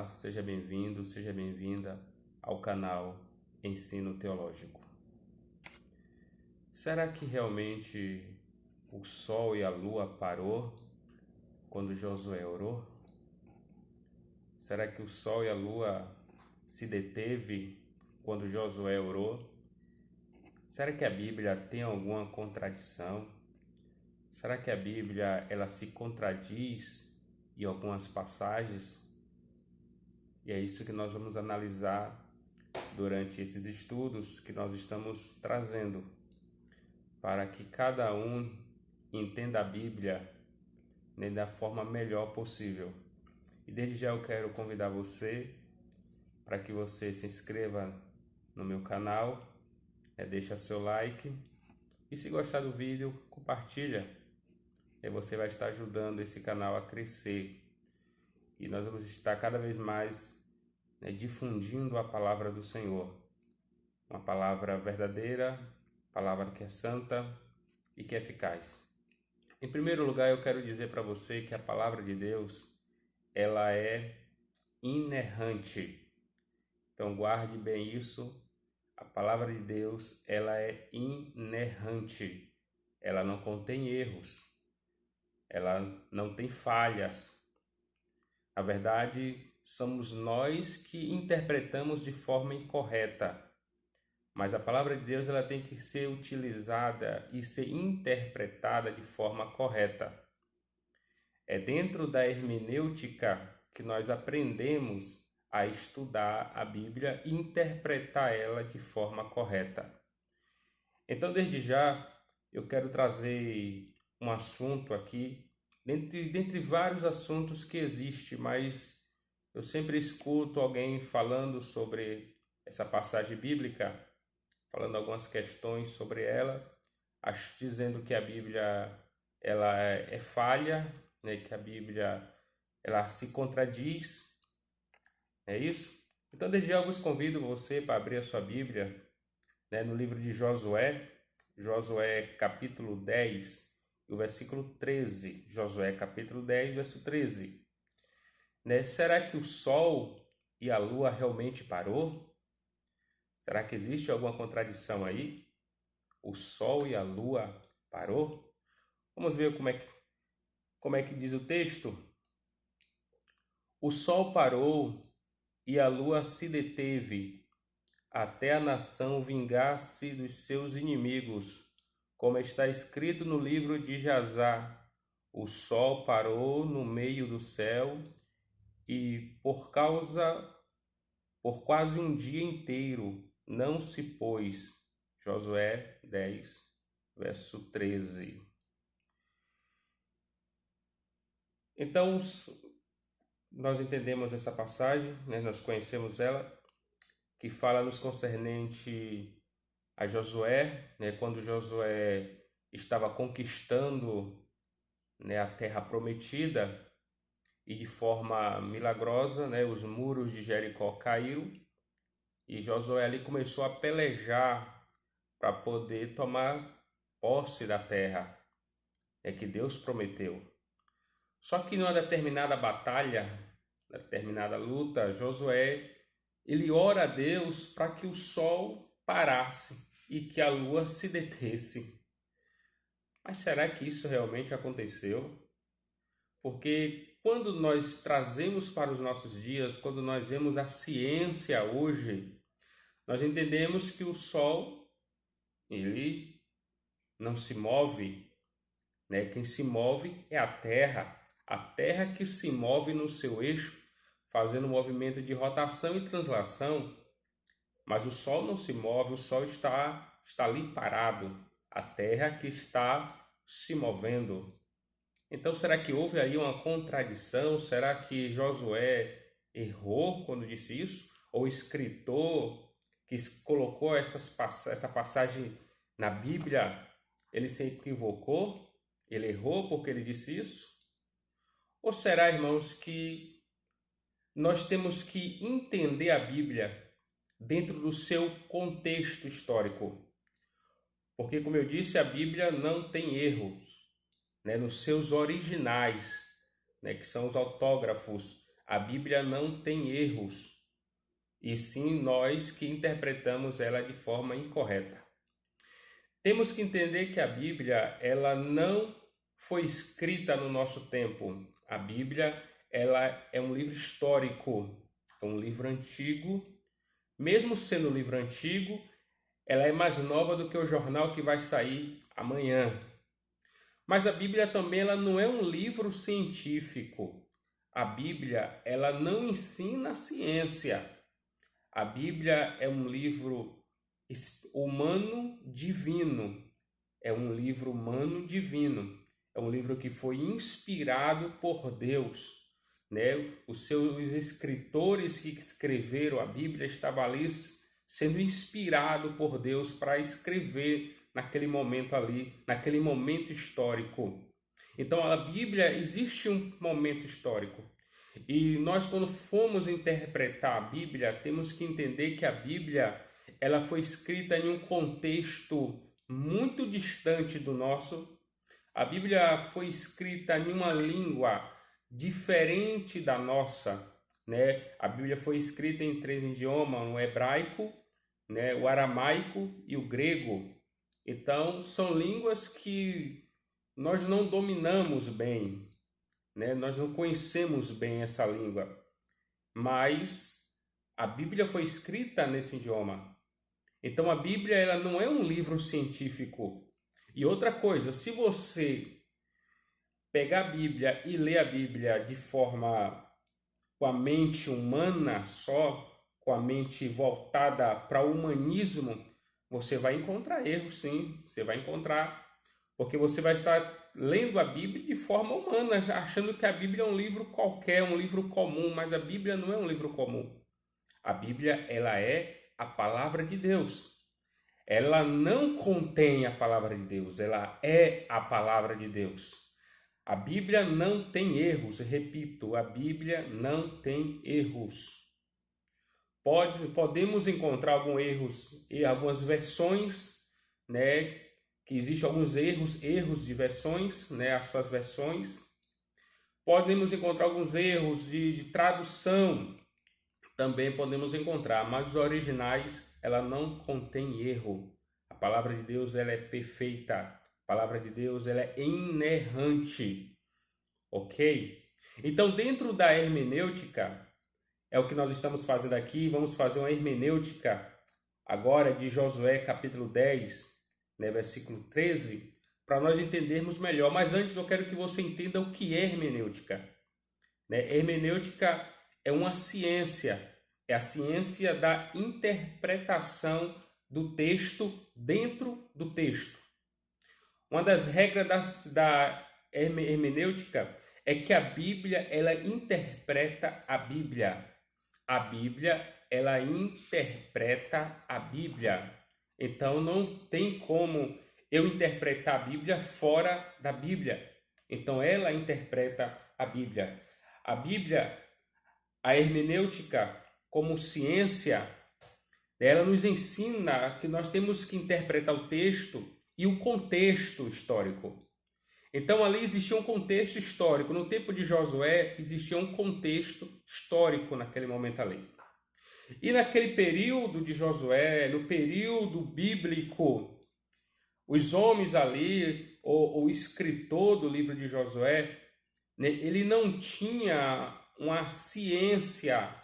Olá, seja bem-vindo, seja bem-vinda ao canal Ensino Teológico. Será que realmente o sol e a lua parou quando Josué orou? Será que o sol e a lua se deteve quando Josué orou? Será que a Bíblia tem alguma contradição? Será que a Bíblia ela se contradiz em algumas passagens? E é isso que nós vamos analisar durante esses estudos que nós estamos trazendo, para que cada um entenda a Bíblia, né, da forma melhor possível. E desde já eu quero convidar você para que você se inscreva no meu canal, deixa seu like e, se gostar do vídeo, compartilha. E você vai estar ajudando esse canal a crescer. E nós vamos estar cada vez mais difundindo a palavra do Senhor. Uma palavra verdadeira, palavra que é santa e que é eficaz. Em primeiro lugar, eu quero dizer para você que a palavra de Deus, ela é inerrante. Então guarde bem isso. A palavra de Deus, ela é inerrante. Ela não contém erros. Ela não tem falhas. Na verdade, somos nós que interpretamos de forma incorreta. Mas a palavra de Deus ela tem que ser utilizada e ser interpretada de forma correta. É dentro da hermenêutica que nós aprendemos a estudar a Bíblia e interpretar ela de forma correta. Então, desde já, eu quero trazer um assunto aqui, dentre vários assuntos que existem, mas eu sempre escuto alguém falando sobre essa passagem bíblica, falando algumas questões sobre ela, dizendo que a Bíblia ela é falha, né, que a Bíblia ela se contradiz, é isso? Então, desde já eu vos convido você para abrir a sua Bíblia, no livro de Josué, Josué capítulo 10, e o versículo 13. Josué capítulo 10, verso 13. Será que o sol e a lua realmente parou? Será que existe alguma contradição aí? O sol e a lua parou? Vamos ver como é que diz o texto. O sol parou e a lua se deteve, até a nação vingar-se dos seus inimigos, como está escrito no livro de Jasar. O sol parou no meio do céu e por quase um dia inteiro não se pôs. Josué 10, verso 13. Então, nós entendemos essa passagem, nós conhecemos ela, que fala nos concernente a Josué, quando Josué estava conquistando, a terra prometida, e de forma milagrosa, os muros de Jericó caíram, e Josué ali começou a pelejar para poder tomar posse da terra, que Deus prometeu. Só que numa determinada batalha, determinada luta, Josué ele ora a Deus para que o sol parasse e que a lua se detesse. Mas será que isso realmente aconteceu? Porque quando nós trazemos para os nossos dias, quando nós vemos a ciência hoje, nós entendemos que o sol, ele não se move, Quem se move é a terra que se move no seu eixo, fazendo um movimento de rotação e translação, mas o sol não se move, o sol está ali parado, a terra que está se movendo. Então, será que houve aí uma contradição? Será que Josué errou quando disse isso? Ou o escritor que colocou essa passagem na Bíblia, ele se equivocou? Ele errou porque ele disse isso? Ou será, irmãos, que nós temos que entender a Bíblia dentro do seu contexto histórico? Porque, como eu disse, a Bíblia não tem erros, nos seus originais, que são os autógrafos, A Bíblia não tem erros, e sim nós que interpretamos ela de forma incorreta. Temos que entender que a Bíblia, ela não foi escrita no nosso tempo. A Bíblia, ela é um livro histórico, é um livro antigo. Mesmo sendo um livro antigo, ela é mais nova do que o jornal que vai sair amanhã. Mas a Bíblia também ela não é um livro científico. A Bíblia ela não ensina a ciência. A Bíblia é um livro humano divino. É um livro humano divino. É um livro que foi inspirado por Deus. Né? Os seus escritores que escreveram a Bíblia estavam ali sendo inspirados por Deus para escrever naquele momento ali, naquele momento histórico. Então, a Bíblia existe um momento histórico. E nós, quando formos interpretar a Bíblia, temos que entender que a Bíblia ela foi escrita em um contexto muito distante do nosso. A Bíblia foi escrita em uma língua diferente da nossa, né? A Bíblia foi escrita em 3 idiomas, o hebraico, né, o aramaico e o grego. Então, são línguas que nós não dominamos bem, né? Nós não conhecemos bem essa língua, mas a Bíblia foi escrita nesse idioma. Então, a Bíblia ela não é um livro científico. E outra coisa, se você pegar a Bíblia e ler a Bíblia de forma com a mente humana só, com a mente voltada para o humanismo, você vai encontrar erros, sim, você vai encontrar, porque você vai estar lendo a Bíblia de forma humana, achando que a Bíblia é um livro qualquer, um livro comum, mas a Bíblia não é um livro comum. A Bíblia, ela é a palavra de Deus. Ela não contém a palavra de Deus, ela é a palavra de Deus. A Bíblia não tem erros, repito, a Bíblia não tem erros. Podemos encontrar alguns erros e algumas versões, né, que existem alguns erros de versões, né, as suas versões. Podemos encontrar alguns erros de tradução, também podemos encontrar, mas os originais, ela não contém erro. A palavra de Deus, ela é perfeita. A palavra de Deus, ela é inerrante. Ok? Então, dentro da hermenêutica, é o que nós estamos fazendo aqui. Vamos fazer uma hermenêutica agora de Josué capítulo 10, né, versículo 13, para nós entendermos melhor. Mas antes eu quero que você entenda o que é hermenêutica. Né? Hermenêutica é uma ciência, é a ciência da interpretação do texto dentro do texto. Uma das regras da hermenêutica é que a Bíblia ela interpreta a Bíblia. A Bíblia ela interpreta a Bíblia. Então não tem como eu interpretar a Bíblia fora da Bíblia. Então ela interpreta a Bíblia. A Bíblia, a hermenêutica como ciência, ela nos ensina que nós temos que interpretar o texto e o contexto histórico. Então ali existia um contexto histórico. No tempo de Josué existia um contexto histórico naquele momento ali. E naquele período de Josué, no período bíblico, os homens ali, o escritor do livro de Josué, né, ele não tinha uma ciência,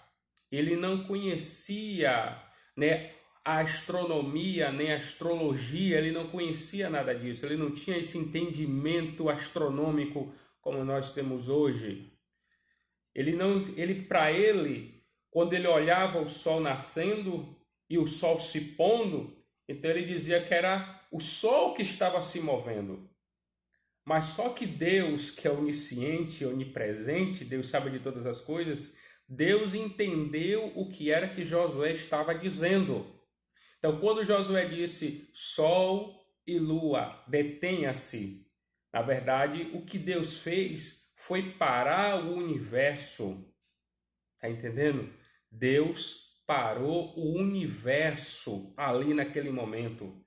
ele não conhecia, né, a astronomia, nem a astrologia, ele não conhecia nada disso, ele não tinha esse entendimento astronômico como nós temos hoje. Para ele, quando ele olhava o sol nascendo e o sol se pondo, então ele dizia que era o sol que estava se movendo. Mas só que Deus, que é onisciente, onipresente, Deus sabe de todas as coisas, Deus entendeu o que era que Josué estava dizendo. Então, quando Josué disse, sol e lua, detenha-se, na verdade, o que Deus fez foi parar o universo. Está entendendo? Deus parou o universo ali naquele momento.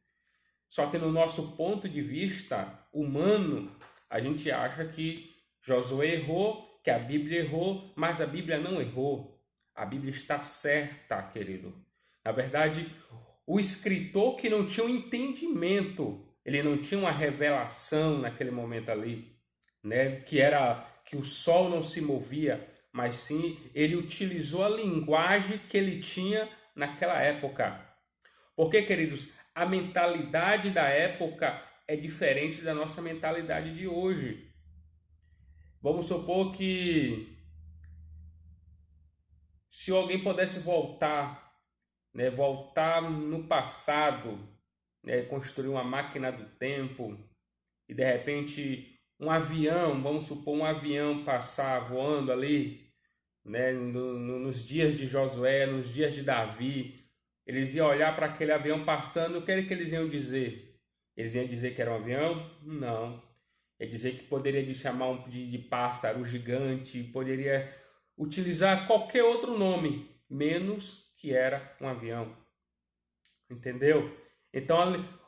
Só que no nosso ponto de vista humano, a gente acha que Josué errou que a Bíblia errou, mas a Bíblia não errou. A Bíblia está certa, querido. Na verdade, o escritor que não tinha um entendimento, ele não tinha uma revelação naquele momento ali, né? Que o sol não se movia, mas sim ele utilizou a linguagem que ele tinha naquela época. Porque, queridos, a mentalidade da época é diferente da nossa mentalidade de hoje. Vamos supor que se alguém pudesse voltar, né, voltar no passado, né, construir uma máquina do tempo e de repente um avião, vamos supor um avião passar voando ali, né, nos dias de Josué, nos dias de Davi, eles iam olhar para aquele avião passando, o que é que eles iam dizer? Eles iam dizer que era um avião? Não. Ia dizer que poderia chamar de pássaro gigante, poderia utilizar qualquer outro nome, menos que era um avião. Entendeu? Então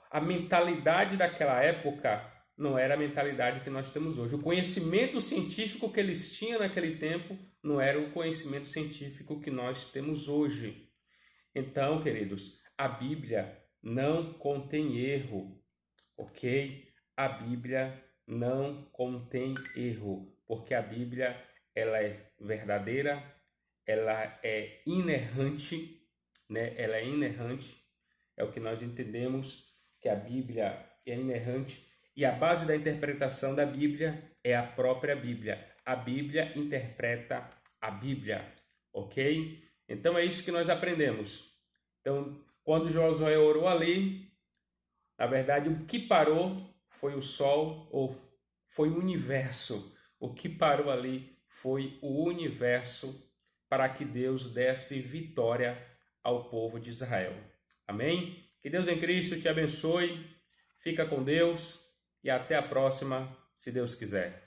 a mentalidade daquela época não era a mentalidade que nós temos hoje. O conhecimento científico que eles tinham naquele tempo não era o conhecimento científico que nós temos hoje. Então, queridos, a Bíblia não contém erro, ok? A Bíblia não contém erro, porque a Bíblia ela é verdadeira, ela é inerrante, né? Ela é inerrante, é o que nós entendemos que a Bíblia é inerrante e a base da interpretação da Bíblia é a própria Bíblia. A Bíblia interpreta a Bíblia, ok? Então é isso que nós aprendemos. Então, quando Josué orou ali, na verdade, o que parou foi o sol ou foi o universo. O que parou ali foi o universo para que Deus desse vitória ao povo de Israel. Amém? Que Deus em Cristo te abençoe. Fica com Deus e até a próxima, se Deus quiser.